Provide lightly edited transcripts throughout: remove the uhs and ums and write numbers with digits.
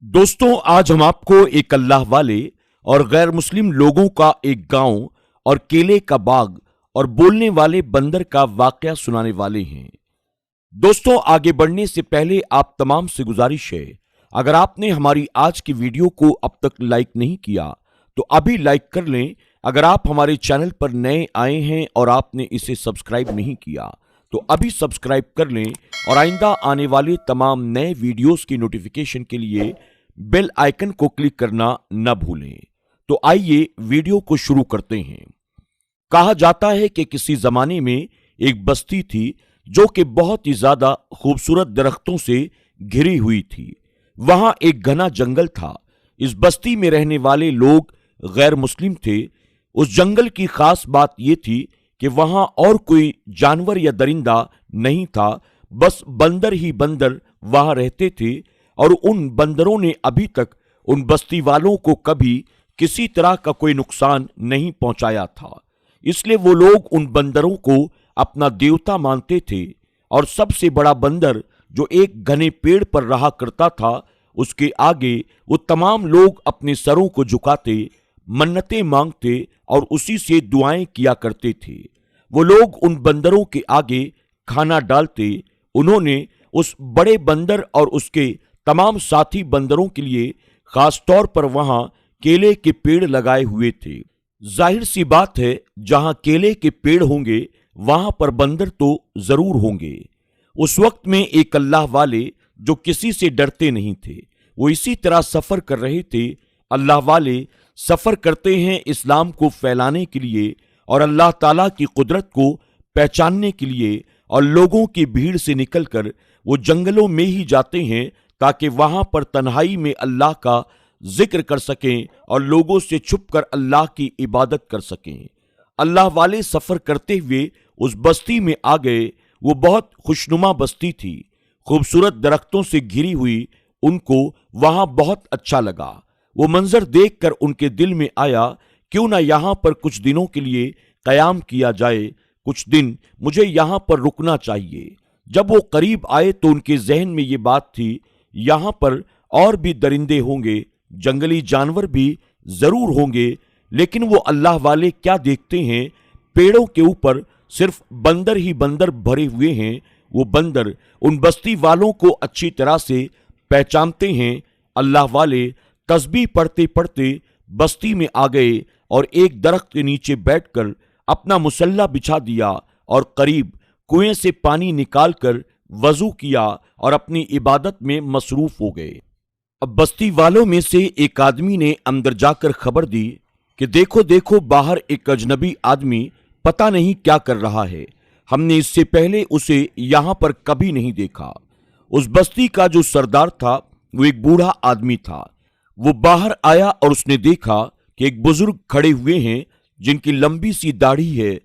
दोस्तों, आज हम आपको एक अल्लाह वाले और गैर मुस्लिम लोगों का एक गांव और केले का बाग और बोलने वाले बंदर का वाकया सुनाने वाले हैं। दोस्तों, आगे बढ़ने से पहले आप तमाम से गुजारिश है, अगर आपने हमारी आज की वीडियो को अब तक लाइक नहीं किया तो अभी लाइक कर लें। अगर आप हमारे चैनल पर नए आए हैं और आपने इसे सब्सक्राइब नहीं किया तो अभी सब्सक्राइब कर लें और आइंदा आने वाले तमाम नए वीडियोस की नोटिफिकेशन के लिए बेल आइकन को क्लिक करना न भूलें। तो आइए वीडियो को शुरू करते हैं। कहा जाता है कि किसी जमाने में एक बस्ती थी जो कि बहुत ही ज्यादा खूबसूरत दरख्तों से घिरी हुई थी। वहां एक घना जंगल था। इस बस्ती में रहने वाले लोग गैर मुस्लिम थे। उस जंगल की खास बात यह थी कि वहां और कोई जानवर या दरिंदा नहीं था, बस बंदर ही बंदर वहां रहते थे। और उन बंदरों ने अभी तक उन बस्ती वालों को कभी किसी तरह का कोई नुकसान नहीं पहुंचाया था। इसलिए वो लोग उन बंदरों को अपना देवता मानते थे। और सबसे बड़ा बंदर जो एक घने पेड़ पर रहा करता था, उसके आगे वो तमाम लोग अपने सरों को झुकाते, मन्नतें मांगते और उसी से दुआएं किया करते थे। वो लोग उन बंदरों के आगे खाना डालते। उन्होंने उस बड़े बंदर और उसके तमाम साथी बंदरों के लिए खास तौर पर वहां केले के पेड़ लगाए हुए थे। जाहिर सी बात है, जहां केले के पेड़ होंगे वहां पर बंदर तो जरूर होंगे। उस वक्त में एक अल्लाह वाले जो किसी से डरते नहीं थे, वो इसी तरह सफर कर रहे थे। अल्लाह वाले सफर करते हैं इस्लाम को फैलाने के लिए और अल्लाह ताला की कुदरत को पहचानने के लिए, और लोगों की भीड़ से निकलकर वो जंगलों में ही जाते हैं ताकि वहां पर तन्हाई में अल्लाह का जिक्र कर सकें और लोगों से छुपकर अल्लाह की इबादत कर सकें। अल्लाह वाले सफर करते हुए उस बस्ती में आ गए। वो बहुत खुशनुमा बस्ती थी, खूबसूरत दरख्तों से घिरी हुई। उनको वहां बहुत अच्छा लगा। वो मंजर देखकर उनके दिल में आया, क्यों ना यहां पर कुछ दिनों के लिए कयाम किया जाए, कुछ दिन मुझे यहां पर रुकना चाहिए। जब वो करीब आए तो उनके जहन में ये बात थी, यहां पर और भी दरिंदे होंगे, जंगली जानवर भी जरूर होंगे, लेकिन वो अल्लाह वाले क्या देखते हैं, पेड़ों के ऊपर सिर्फ बंदर ही बंदर भरे हुए हैं। वो बंदर उन बस्ती वालों को अच्छी तरह से पहचानते हैं। अल्लाह वाले तस्बीह पढ़ते पढ़ते बस्ती में आ गए और एक दरख्त के नीचे बैठकर अपना मुसल्ला बिछा दिया और करीब कुएं से पानी निकालकर वजू किया और अपनी इबादत में मसरूफ हो गए। अब बस्ती वालों में से एक आदमी ने अंदर जाकर खबर दी कि देखो देखो, बाहर एक अजनबी आदमी पता नहीं क्या कर रहा है। हमने इससे पहले उसे यहां पर कभी नहीं देखा। उस बस्ती का जो सरदार था वो एक बूढ़ा आदमी था। वो बाहर आया और उसने देखा कि एक बुजुर्ग खड़े हुए हैं जिनकी लंबी सी दाढ़ी है,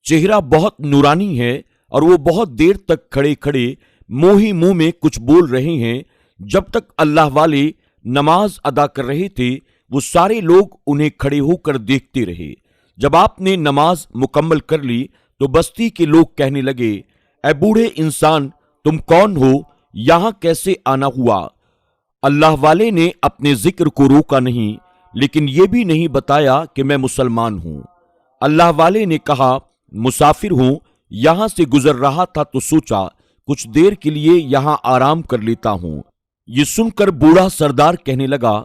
चेहरा बहुत नूरानी है और वो बहुत देर तक खड़े खड़े मुंह ही मुंह में कुछ बोल रहे हैं। जब तक अल्लाह वाले नमाज अदा कर रहे थे, वो सारे लोग उन्हें खड़े होकर देखते रहे। जब आपने नमाज मुकम्मल कर ली तो बस्ती के लोग कहने लगे, ऐ बूढ़े इंसान, तुम कौन हो, यहां कैसे आना हुआ? अल्लाह वाले ने अपने जिक्र को रोका नहीं, लेकिन यह भी नहीं बताया कि मैं मुसलमान हूं। अल्लाह वाले ने कहा, मुसाफिर हूं, यहां से गुजर रहा था तो सोचा कुछ देर के लिए यहां आराम कर लेता हूं। ये सुनकर बूढ़ा सरदार कहने लगा,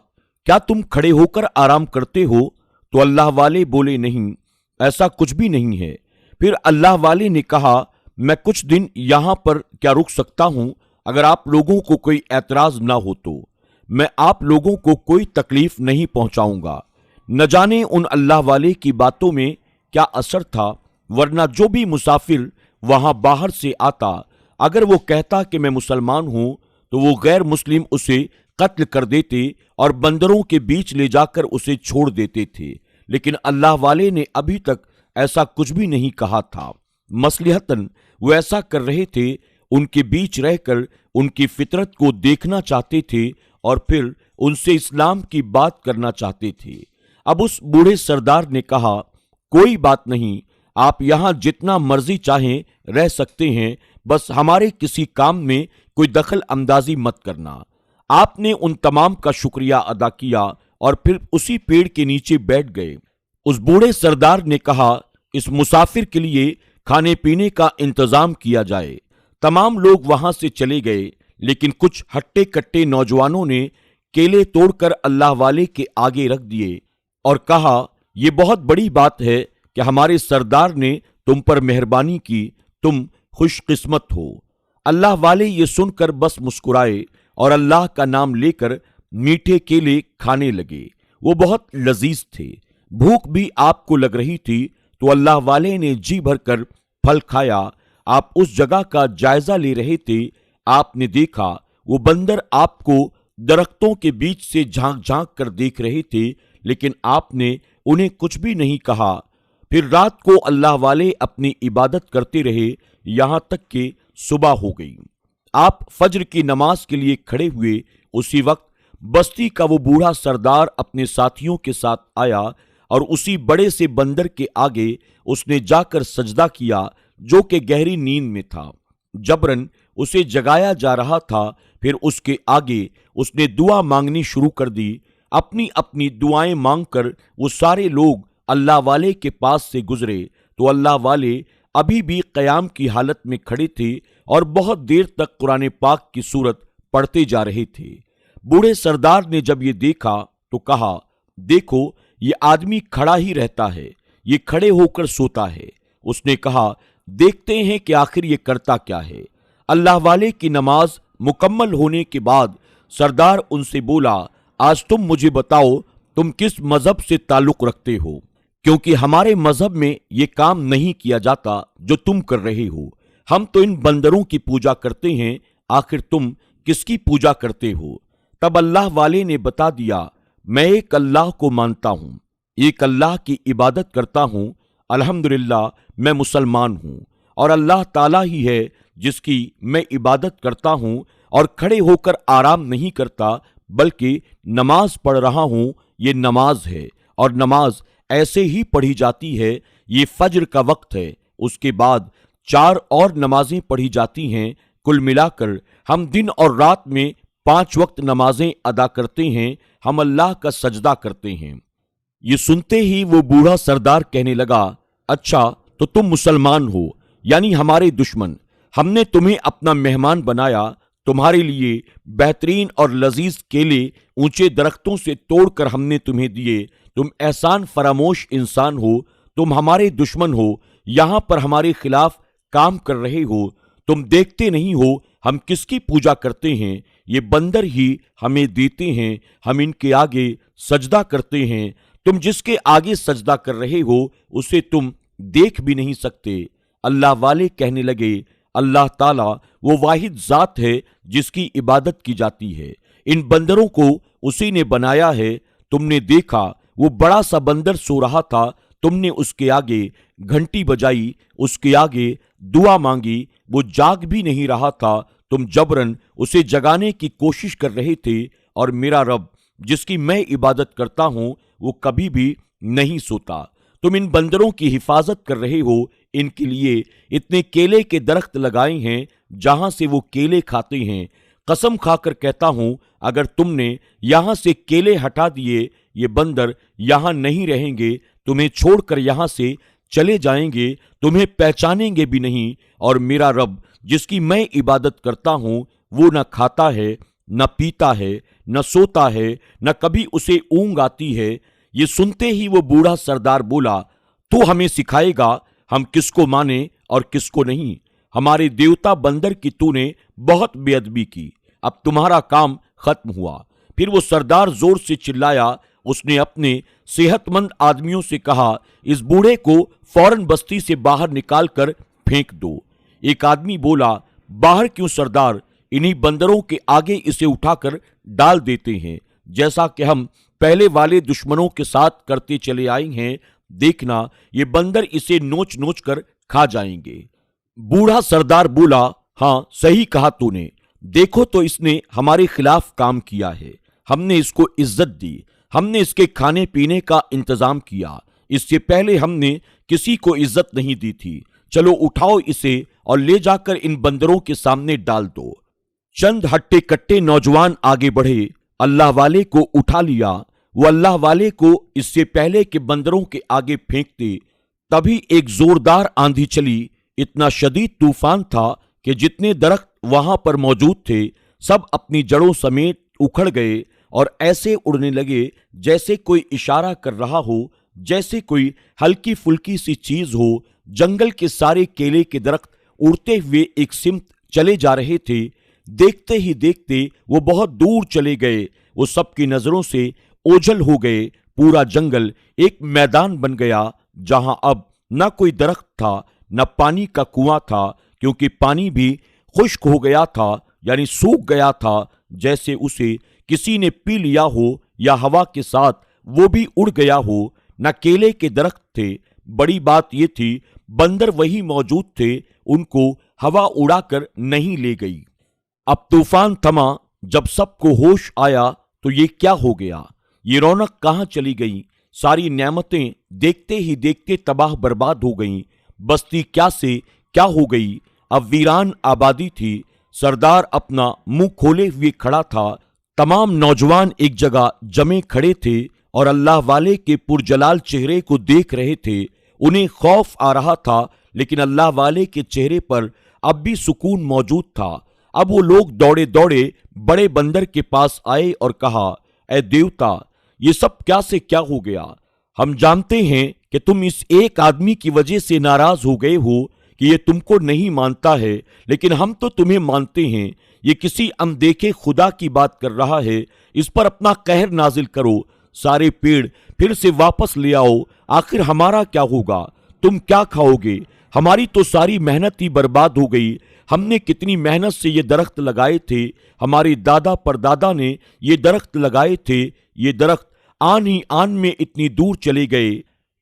क्या तुम खड़े होकर आराम करते हो? तो अल्लाह वाले बोले, नहीं, ऐसा कुछ भी नहीं है। फिर अल्लाह वाले ने कहा, मैं कुछ दिन यहां पर क्या रुक सकता हूं? अगर आप लोगों को कोई ऐतराज ना हो तो मैं आप लोगों को कोई तकलीफ नहीं पहुंचाऊंगा। न जाने उन अल्लाह वाले की बातों में क्या असर था, वरना जो भी मुसाफिर वहां बाहर से आता, अगर वो कहता कि मैं मुसलमान हूं तो वो गैर मुस्लिम उसे कत्ल कर देते और बंदरों के बीच ले जाकर उसे छोड़ देते थे। लेकिन अल्लाह वाले ने अभी तक ऐसा कुछ भी नहीं कहा था। मसलिहतन वो ऐसा कर रहे थे, उनके बीच रहकर उनकी फितरत को देखना चाहते थे और फिर उनसे इस्लाम की बात करना चाहते थे। अब उस बूढ़े सरदार ने कहा, कोई बात नहीं, आप यहां जितना मर्जी चाहें रह सकते हैं, बस हमारे किसी काम में कोई दखल अंदाजी मत करना। آپ نے ان تمام کا شکریہ ادا کیا اور پھر اسی پیڑ کے نیچے بیٹھ گئے۔ اس بوڑھے سردار نے کہا، اس مسافر کے لیے کھانے پینے کا انتظام کیا جائے۔ تمام لوگ وہاں سے چلے گئے، لیکن کچھ ہٹے کٹے نوجوانوں نے کیلے توڑ کر اللہ والے کے آگے رکھ دیے اور کہا، یہ بہت بڑی بات ہے کہ ہمارے سردار نے تم پر مہربانی کی، تم خوش قسمت ہو۔ اللہ والے یہ سن کر بس مسکرائے اور اللہ کا نام لے کر میٹھے کیلے کھانے لگے۔ وہ بہت لذیذ تھے۔ بھوک بھی آپ کو لگ رہی تھی تو اللہ والے نے جی بھر کر پھل کھایا۔ آپ اس جگہ کا جائزہ لے رہے تھے، آپ نے دیکھا وہ بندر آپ کو درختوں کے بیچ سے جھانک جھانک کر دیکھ رہے تھے، لیکن آپ نے انہیں کچھ بھی نہیں کہا۔ پھر رات کو اللہ والے اپنی عبادت کرتے رہے یہاں تک کہ صبح ہو گئی۔ آپ فجر کی نماز کے لیے کھڑے ہوئے، اسی وقت بستی کا وہ بوڑھا سردار اپنے ساتھیوں کے ساتھ آیا اور اسی بڑے سے بندر کے آگے اس نے جا کر سجدہ کیا جو کہ گہری نیند میں تھا۔ جبرن اسے جگایا جا رہا تھا، پھر اس کے آگے اس نے دعا مانگنی شروع کر دی۔ اپنی اپنی دعائیں مانگ کر وہ سارے لوگ اللہ والے کے پاس سے گزرے تو اللہ والے ابھی بھی قیام کی حالت میں کھڑے تھے اور بہت دیر تک قرآن پاک کی سورت پڑھتے جا رہے تھے۔ بوڑھے سردار نے جب یہ دیکھا تو کہا، دیکھو یہ آدمی کھڑا ہی رہتا ہے، یہ کھڑے ہو کر سوتا ہے۔ اس نے کہا، دیکھتے ہیں کہ آخر یہ کرتا کیا ہے۔ اللہ والے کی نماز مکمل ہونے کے بعد سردار ان سے بولا، آج تم مجھے بتاؤ تم کس مذہب سے تعلق رکھتے ہو، کیونکہ ہمارے مذہب میں یہ کام نہیں کیا جاتا جو تم کر رہے ہو۔ ہم تو ان بندروں کی پوجا کرتے ہیں، آخر تم کس کی پوجا کرتے ہو؟ تب اللہ والے نے بتا دیا، میں ایک اللہ کو مانتا ہوں، ایک اللہ کی عبادت کرتا ہوں، الحمدللہ میں مسلمان ہوں، اور اللہ تعالیٰ ہی ہے جس کی میں عبادت کرتا ہوں اور کھڑے ہو کر آرام نہیں کرتا بلکہ نماز پڑھ رہا ہوں۔ یہ نماز ہے اور نماز ایسے ہی پڑھی جاتی ہے۔ یہ فجر کا وقت ہے، اس کے بعد 4 اور نمازیں پڑھی جاتی ہیں۔ کل ملا کر ہم دن اور رات میں 5 وقت نمازیں ادا کرتے ہیں، ہم اللہ کا سجدہ کرتے ہیں۔ یہ سنتے ہی وہ بوڑھا سردار کہنے لگا، اچھا تو تم مسلمان ہو، یعنی ہمارے دشمن۔ ہم نے تمہیں اپنا مہمان بنایا، تمہارے لیے بہترین اور لذیذ کیلے اونچے درختوں سے توڑ کر ہم نے تمہیں دیے۔ تم احسان فراموش انسان ہو، تم ہمارے دشمن ہو، یہاں پر ہمارے خلاف کام کر رہے ہو۔ تم دیکھتے نہیں ہو ہم کس کی پوجا کرتے ہیں، یہ بندر ہی ہمیں دیتے ہیں، ہم ان کے آگے سجدہ کرتے ہیں۔ تم جس کے آگے سجدہ کر رہے ہو اسے تم دیکھ بھی نہیں سکتے۔ اللہ والے کہنے لگے، اللہ تعالیٰ وہ واحد ذات ہے جس کی عبادت کی جاتی ہے، ان بندروں کو اسی نے بنایا ہے۔ تم نے دیکھا وہ بڑا سا بندر سو رہا تھا، تم نے اس کے آگے گھنٹی بجائی، اس کے آگے دعا مانگی، وہ جاگ بھی نہیں رہا تھا، تم جبرن اسے جگانے کی کوشش کر رہے تھے، اور میرا رب جس کی میں عبادت کرتا ہوں وہ کبھی بھی نہیں سوتا۔ تم ان بندروں کی حفاظت کر رہے ہو، ان کے لیے اتنے کیلے کے درخت لگائے ہیں جہاں سے وہ کیلے کھاتے ہیں۔ قسم کھا کر کہتا ہوں اگر تم نے یہاں سے کیلے ہٹا دیے، یہ بندر یہاں نہیں رہیں گے، تمہیں چھوڑ کر یہاں سے چلے جائیں گے، تمہیں پہچانیں گے بھی نہیں، اور میرا رب جس کی میں عبادت کرتا ہوں وہ نہ کھاتا ہے، نہ پیتا ہے، نہ سوتا ہے، نہ کبھی اسے اونگ آتی ہے۔ یہ سنتے ہی وہ بوڑھا سردار بولا، تو ہمیں سکھائے گا ہم کس کو مانیں اور کس کو نہیں؟ ہمارے دیوتا بندر کی تو نے بہت بے ادبی کی، اب تمہارا کام ختم ہوا۔ پھر وہ سردار زور سے چلایا، اس نے اپنے صحت مند آدمیوں سے کہا، اس بوڑھے کو فوراً بستی سے باہر نکال کر پھینک دو۔ ایک آدمی بولا، باہر کیوں سردار؟ انہی بندروں کے آگے اسے اٹھا کر ڈال دیتے ہیں، جیسا کہ ہم پہلے والے دشمنوں کے ساتھ کرتے چلے آئے ہیں، دیکھنا یہ بندر اسے نوچ نوچ کر کھا جائیں گے۔ بوڑھا سردار بولا، ہاں صحیح کہا تو نے، دیکھو تو اس نے ہمارے خلاف کام کیا ہے، ہم نے اس کو عزت دی، ہم نے اس کے کھانے پینے کا انتظام کیا، اس سے پہلے ہم نے کسی کو عزت نہیں دی تھی۔ چلو اٹھاؤ اسے اور لے جا کر ان بندروں کے سامنے ڈال دو۔ चंद हट्टे कट्टे नौजवान आगे बढ़े, अल्लाह वाले को उठा लिया। वो अल्लाह वाले को इससे पहले कि बंदरों के आगे फेंकते, तभी एक जोरदार आंधी चली। इतना शदीद तूफान था कि जितने दरख्त वहां पर मौजूद थे सब अपनी जड़ों समेत उखड़ गए और ऐसे उड़ने लगे जैसे कोई इशारा कर रहा हो, जैसे कोई हल्की फुल्की सी चीज हो। जंगल के सारे केले के दरख्त उड़ते हुए एक सिमत चले जा रहे थे। देखते ही देखते वो बहुत दूर चले गए। वो सबकी नजरों से ओझल हो गए। पूरा जंगल एक मैदान बन गया जहां अब न कोई दरख्त था, न पानी का कुआं था, क्योंकि पानी भी खुश्क हो गया था, यानी सूख गया था, जैसे उसे किसी ने पी लिया हो या हवा के साथ वो भी उड़ गया हो। न केले के दरख्त थे। बड़ी बात ये थी बंदर वही मौजूद थे, उनको हवा उड़ाकर नहीं ले गई। अब तूफान थमा। जब सबको होश आया तो ये क्या हो गया, ये रौनक कहाँ चली गई। सारी नेमतें देखते ही देखते तबाह बर्बाद हो गईं। बस्ती क्या से क्या हो गई, अब वीरान आबादी थी। सरदार अपना मुंह खोले हुए खड़ा था। तमाम नौजवान एक जगह जमे खड़े थे और अल्लाह वाले के पुरजलाल चेहरे को देख रहे थे। उन्हें खौफ आ रहा था, लेकिन अल्लाह वाले के चेहरे पर अब भी सुकून मौजूद था। अब वो लोग दौड़े दौड़े बड़े बंदर के पास आए और कहा, ऐ देवता, ये सब क्या से क्या हो गया। हम जानते हैं कि तुम इस एक आदमी की वजह से नाराज हो गए हो कि ये तुमको नहीं मानता है, लेकिन हम तो तुम्हें मानते हैं। ये किसी अनदेखे खुदा की बात कर रहा है, इस पर अपना कहर नाजिल करो। सारे पेड़ फिर से वापस ले आओ। आखिर हमारा क्या होगा, तुम क्या खाओगे। हमारी तो सारी मेहनत ही बर्बाद हो गई। हमने कितनी मेहनत से ये दरख्त लगाए थे, हमारे दादा परदादा ने ये दरख्त लगाए थे। ये दरख्त आन ही आन में इतनी दूर चले गए।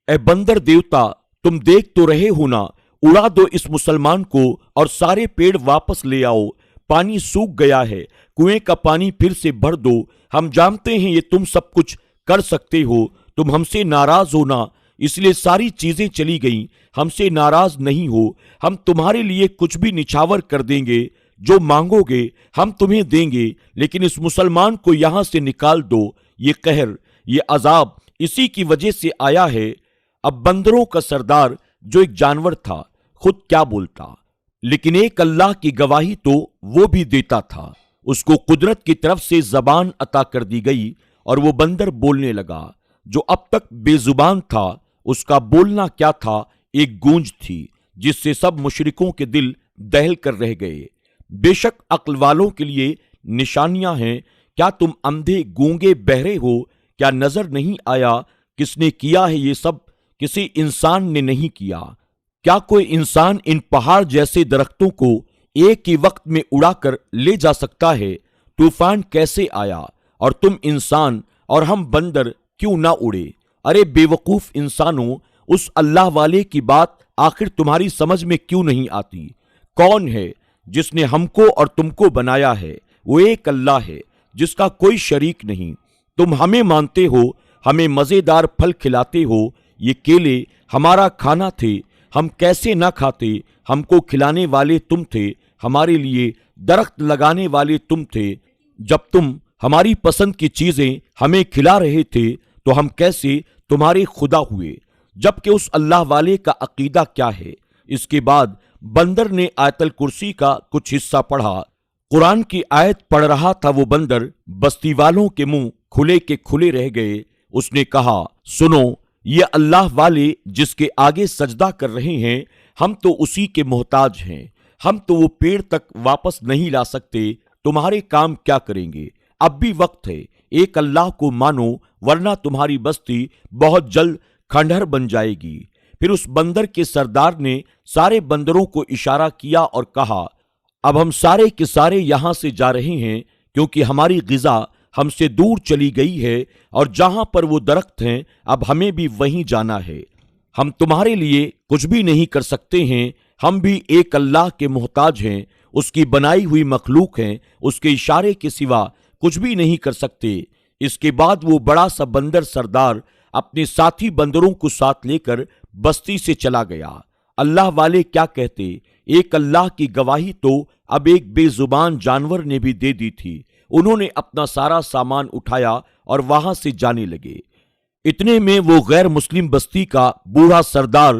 ए बंदर देवता, तुम देख तो रहे हो ना, उड़ा दो इस मुसलमान को और सारे पेड़ वापस ले आओ। पानी सूख गया है, कुएं का पानी फिर से भर दो। हम जानते हैं ये तुम सब कुछ कर सकते हो, तुम हमसे नाराज हो ना, इसलिए सारी चीजें चली गईं। हमसे नाराज नहीं हो, हम तुम्हारे लिए कुछ भी निछावर कर देंगे। जो मांगोगे हम तुम्हें देंगे, लेकिन इस मुसलमान को यहां से निकाल दो। ये कहर, ये अजाब इसी की वजह से आया है। अब बंदरों का सरदार जो एक जानवर था, खुद क्या बोलता, लेकिन एक अल्लाह की गवाही तो वो भी देता था। उसको कुदरत की तरफ से जबान अता कर दी गई और वो बंदर बोलने लगा। जो अब तक बेजुबान था, उसका बोलना क्या था, एक गूंज थी जिससे सब मुशरिकों के दिल दहल कर रह गए। बेशक अक्ल वालों के लिए निशानियां हैं। क्या तुम अंधे गूंगे बहरे हो, क्या नजर नहीं आया किसने किया है ये सब, किसी इंसान ने नहीं किया। क्या कोई इंसान इन पहाड़ जैसे दरख्तों को एक ही वक्त में उड़ाकर ले जा सकता है। तूफान कैसे आया और तुम इंसान और हम बंदर क्यों ना उड़े। अरे बेवकूफ इंसानों, उस अल्लाह वाले की बात आखिर तुम्हारी समझ में क्यों नहीं आती। कौन है जिसने हमको और तुमको बनाया है, वो एक अल्लाह है जिसका कोई शरीक नहीं। तुम हमें मानते हो, हमें मजेदार फल खिलाते हो। ये केले हमारा खाना थे, हम कैसे ना खाते। हमको खिलाने वाले तुम थे, हमारे लिए दरख्त लगाने वाले तुम थे। जब तुम हमारी पसंद की चीजें हमें खिला रहे थे तो हम कैसे तुम्हारे खुदा हुए, जबकि उस अल्लाह वाले का अकीदा क्या है। इसके बाद बंदर ने आयतल कुर्सी का कुछ हिस्सा पढ़ा। कुरान की आयत पढ़ रहा था वो बंदर। बस्ती वालों के मुंह खुले के खुले रह गए। उसने कहा, सुनो, ये अल्लाह वाले जिसके आगे सजदा कर रहे हैं, हम तो उसी के मोहताज हैं। हम तो वो पेड़ तक वापस नहीं ला सकते, तुम्हारे काम क्या करेंगे। अब भी वक्त है, एक अल्लाह को मानो, वरना तुम्हारी बस्ती बहुत जल्द खंडहर बन जाएगी। फिर उस बंदर के सरदार ने सारे बंदरों को इशारा किया और कहा, अब हम सारे के सारे यहां से जा रहे हैं, क्योंकि हमारी गिजा हमसे दूर चली गई है और जहां पर वो दरख्त हैं अब हमें भी वहीं जाना है। हम तुम्हारे लिए कुछ भी नहीं कर सकते हैं। हम भी एक अल्लाह के मोहताज हैं, उसकी बनाई हुई मखलूक हैं, उसके इशारे के सिवा कुछ भी नहीं कर सकते। इसके बाद वो बड़ा सा बंदर सरदार अपने साथी बंदरों को साथ लेकर बस्ती से चला गया। अल्लाह वाले क्या कहते, ایک اللہ کی گواہی تو اب ایک بے زبان جانور نے بھی دے دی تھی۔ انہوں نے اپنا سارا سامان اٹھایا اور وہاں سے جانے لگے۔ اتنے میں وہ غیر مسلم بستی کا بوڑھا سردار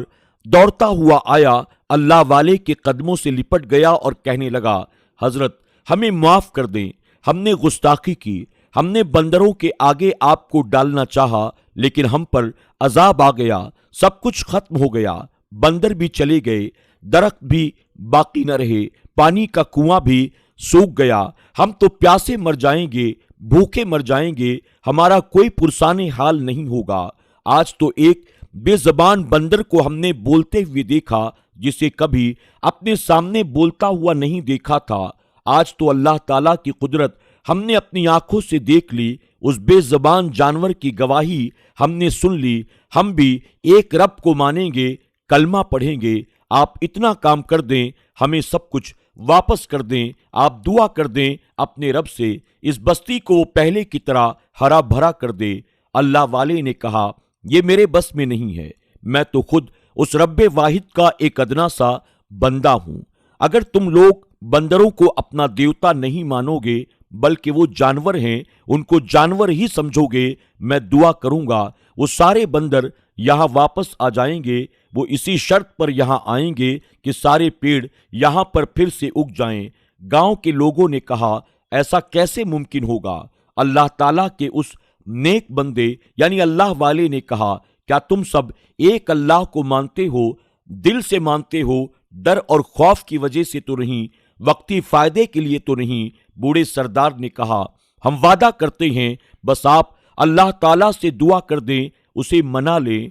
دوڑتا ہوا آیا، اللہ والے کے قدموں سے لپٹ گیا اور کہنے لگا، حضرت ہمیں معاف کر دیں، ہم نے گستاخی کی، ہم نے بندروں کے آگے آپ کو ڈالنا چاہا لیکن ہم پر عذاب آ گیا، سب کچھ ختم ہو گیا، بندر بھی چلے گئے، درخت بھی باقی نہ رہے، پانی کا کنواں بھی سوکھ گیا، ہم تو پیاسے مر جائیں گے، بھوکے مر جائیں گے، ہمارا کوئی پرسان حال نہیں ہوگا۔ آج تو ایک بے زبان بندر کو ہم نے بولتے ہوئے دیکھا جسے کبھی اپنے سامنے بولتا ہوا نہیں دیکھا تھا۔ آج تو اللہ تعالیٰ کی قدرت ہم نے اپنی آنکھوں سے دیکھ لی، اس بے زبان جانور کی گواہی ہم نے سن لی، ہم بھی ایک رب کو مانیں گے، کلمہ پڑھیں گے۔ آپ اتنا کام کر دیں، ہمیں سب کچھ واپس کر دیں، آپ دعا کر دیں اپنے رب سے، اس بستی کو وہ پہلے کی طرح ہرا بھرا کر دے۔ اللہ والے نے کہا، یہ میرے بس میں نہیں ہے، میں تو خود اس رب واحد کا ایک ادنا سا بندہ ہوں۔ اگر تم لوگ بندروں کو اپنا دیوتا نہیں مانو گے بلکہ وہ جانور ہیں، ان کو جانور ہی سمجھو گے، میں دعا کروں گا وہ سارے بندر یہاں واپس آ جائیں گے۔ وہ اسی شرط پر یہاں آئیں گے کہ سارے پیڑ یہاں پر پھر سے اگ جائیں۔ گاؤں کے لوگوں نے کہا، ایسا کیسے ممکن ہوگا؟ اللہ تعالیٰ کے اس نیک بندے یعنی اللہ والے نے کہا، کیا تم سب ایک اللہ کو مانتے ہو، دل سے مانتے ہو، ڈر اور خوف کی وجہ سے تو نہیں، وقتی فائدے کے لیے تو نہیں؟ بوڑھے سردار نے کہا، ہم وعدہ کرتے ہیں، بس آپ اللہ تعالیٰ سے دعا کر دیں، اسے منا لیں۔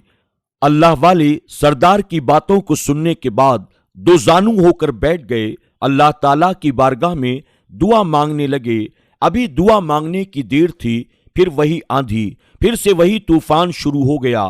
اللہ والے سردار کی باتوں کو سننے کے بعد دو زانو ہو کر بیٹھ گئے، اللہ تعالیٰ کی بارگاہ میں دعا مانگنے لگے۔ ابھی دعا مانگنے کی دیر تھی، پھر وہی آندھی، پھر سے وہی طوفان شروع ہو گیا۔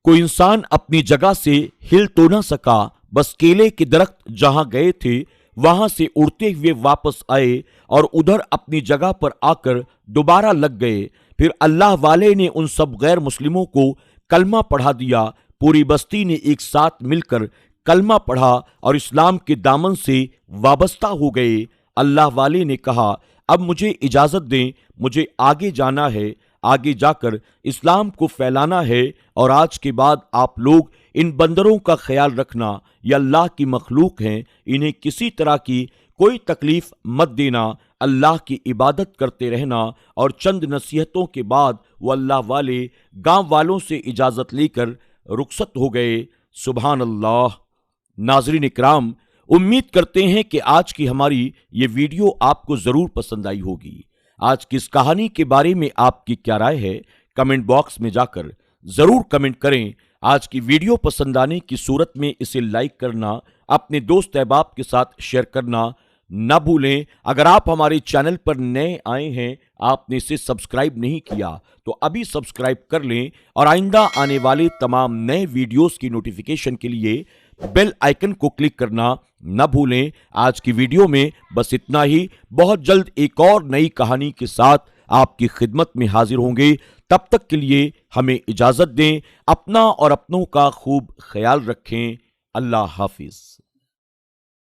کوئی انسان اپنی جگہ سے ہل تو نہ سکا، بس کیلے کے درخت جہاں گئے تھے وہاں سے اڑتے ہوئے واپس آئے اور ادھر اپنی جگہ پر آ کر دوبارہ لگ گئے۔ پھر اللہ والے نے ان سب غیر مسلموں کو کلمہ پڑھا دیا۔ پوری بستی نے ایک ساتھ مل کر کلمہ پڑھا اور اسلام کے دامن سے وابستہ ہو گئے۔ اللہ والے نے کہا، اب مجھے اجازت دیں، مجھے آگے جانا ہے، آگے جا کر اسلام کو پھیلانا ہے، اور آج کے بعد آپ لوگ ان بندروں کا خیال رکھنا، یہ اللہ کی مخلوق ہیں، انہیں کسی طرح کی کوئی تکلیف مت دینا، اللہ کی عبادت کرتے رہنا۔ اور چند نصیحتوں کے بعد وہ اللہ والے گاؤں والوں سے اجازت لے کر رخصت ہو گئے۔ سبحان اللہ۔ ناظرین اکرام، امید کرتے ہیں کہ آج کی ہماری یہ ویڈیو آپ کو ضرور پسند آئی ہوگی۔ آج کی اس کہانی کے بارے میں آپ کی کیا رائے ہے؟ کمنٹ باکس میں جا کر ضرور کمنٹ کریں۔ آج کی ویڈیو پسند آنے کی صورت میں اسے لائک کرنا، اپنے دوست احباب کے ساتھ شیئر کرنا نہ بھولیں۔ اگر آپ ہمارے چینل پر نئے آئے ہیں، آپ نے اسے سبسکرائب نہیں کیا تو ابھی سبسکرائب کر لیں، اور آئندہ آنے والے تمام نئے ویڈیوز کی نوٹیفیکیشن کے لیے بیل آئیکن کو کلک کرنا نہ بھولیں۔ آج کی ویڈیو میں بس اتنا ہی، بہت جلد ایک اور نئی کہانی کے ساتھ آپ کی خدمت میں حاضر ہوں گے۔ تب تک کے لیے ہمیں اجازت دیں، اپنا اور اپنوں کا خوب خیال رکھیں۔ اللہ حافظ۔